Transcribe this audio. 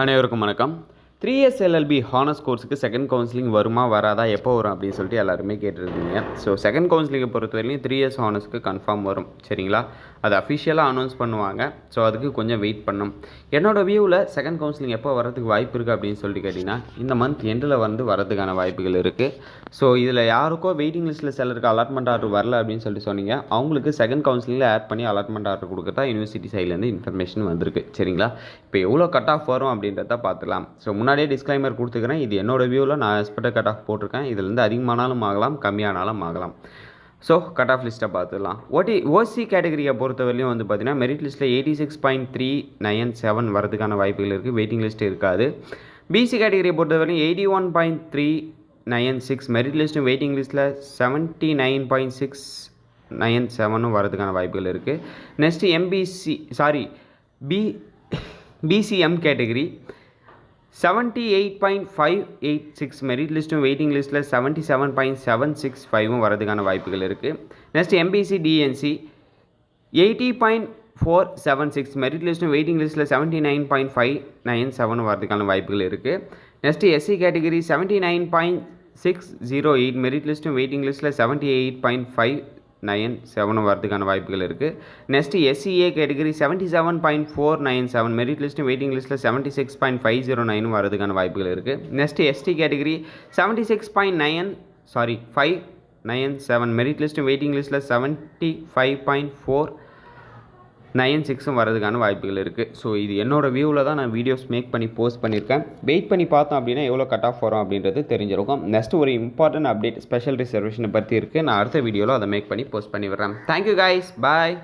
அனைவருக்கும் வணக்கம். 3 years LLB honours கோர்ஸுக்கு செகண்ட் கவுன்சிலிங் வருமா வராதா எப்போ வரும் அப்படின்னு சொல்லிட்டு எல்லாருமே கேட்டுருந்தீங்க. ஸோ செகண்ட் கவுன்சிலிங்கை பொறுத்தவரையிலையும் 3 இயர்ஸ் ஹானர்ஸ்க்கு கன்ஃபார்ம் வரும். சரிங்களா, அது அஃபிஷியலாக அனௌன்ஸ் பண்ணுவாங்க. ஸோ அதுக்கு கொஞ்சம் வெயிட் பண்ணணும். என்னோடய வியூவில் செகண்ட் கவுன்சிலிங் எப்போ வரதுக்கு வாய்ப்பு இருக்குது அப்படின்னு சொல்லிட்டு கேட்டிங்கன்னா, இந்த மந்த் எண்டில் வரதுக்கான வாய்ப்புகள் இருக்குது. ஸோ இதில் யாருக்கோ வெயிட்டிங் லிஸ்ட்டில் சிலருக்கு அலாட்மெண்ட் ஆர்டர் வரல அப்படின்னு சொல்லிட்டு சொன்னீங்க, அவங்களுக்கு செகண்ட் கவுன்சிலிங்கில் ஆட் பண்ணி அலாட்மெண்ட் ஆர்டர் கொடுக்குறதா யூனிவர்சிட்டி சைட்லேருந்து இன்ஃபர்மேஷன் வந்திருக்கு. சரிங்களா, இப்போ எவ்வளோ கட் ஆஃப் வரும் அப்படின்றத பார்த்துக்கலாம். ஸோ முன்னாடியே டிஸ்க்ளைமர் கொடுத்துக்கிறேன், இது என்னோடய வியூவில் நான் எக்ஸ்பெக்டட் கட் ஆஃப் போட்டிருக்கேன். இதிலேருந்து அதிகமானாலும் ஆகலாம், கம்மியானாலும் ஆகலாம். ஸோ கட் ஆஃப் லிஸ்ட்டை பார்த்துக்கலாம். ஓசி கேட்டகரியை பொறுத்தவரையிலும் பார்த்தீங்கன்னா மெரிட் லிஸ்ட்டில் 86.397 வரதுக்கான வாய்ப்புகள் இருக்குது. வெயிட்டிங் லிஸ்ட் இருக்காது. பிசி கேட்டகரியை பொறுத்தவரையும் 81.396 மெரிட் லிஸ்ட்டும் வெயிட்டிங் லிஸ்ட்டில் 79.697 வரதுக்கான வாய்ப்புகள் இருக்குது. நெக்ஸ்ட்டு பிசிஎம் கேட்டகரி 78.586 மெரிட் லிஸ்ட்டும் வெயிட்டிங் லிஸ்ட்டில் 77.765 வரதுக்கான வாய்ப்புகள் இருக்குது. நெக்ஸ்ட் எம்பிசி டிஎன்சி 80.476 மெரிட் லிஸ்ட்டும் வெயிட்டிங் லிஸ்ட்டில் 79.597 வரதுக்கான வாய்ப்புகள் இருக்குது. நெக்ஸ்ட் எஸ்சி கேட்டகரி 79.608 மெரிட் லிஸ்ட்டும் வெயிட்டிங் லிஸ்ட்டில் 78.597 வரதுக்கான வாய்ப்புகள் இருக்குது. நெக்ஸ்ட் எஸ்சிஏ கேட்டகரி 77.497 மெரிட் லிஸ்ட்டும் வெயிட்டிங் லிஸ்ட்டில் 76.509 வரதுக்கான வாய்ப்புகள் இருக்குது. நெக்ஸ்ட் எஸ்டி கேட்டகரி 597 மெரிட் லிஸ்ட்டும் வெயிட்டிங் லிஸ்ட்டில் 75.496 வரதுக்கான வாய்ப்புகள் இருக்குது. ஸோ இது என்னோட வியூவில் தான் நான் வீடியோஸ் மேக் பண்ணி போஸ்ட் பண்ணியிருக்கேன். வெயிட் பண்ணி பார்த்தோம் அப்படின்னா எவ்வளோ கட் ஆஃப் வரும் அப்படின்றது தெரிஞ்சிருக்கும். நெக்ஸ்ட் ஒரு இம்பார்ட்டன்ட் அப்டேட் ஸ்பெஷல் ரிசர்வேஷனை பற்றி இருக்குது. நான் அடுத்த வீடியோவில் அதை மேக் பண்ணி போஸ்ட் பண்ணி விடுறேன். தேங்க்யூ கைஸ், பாய்.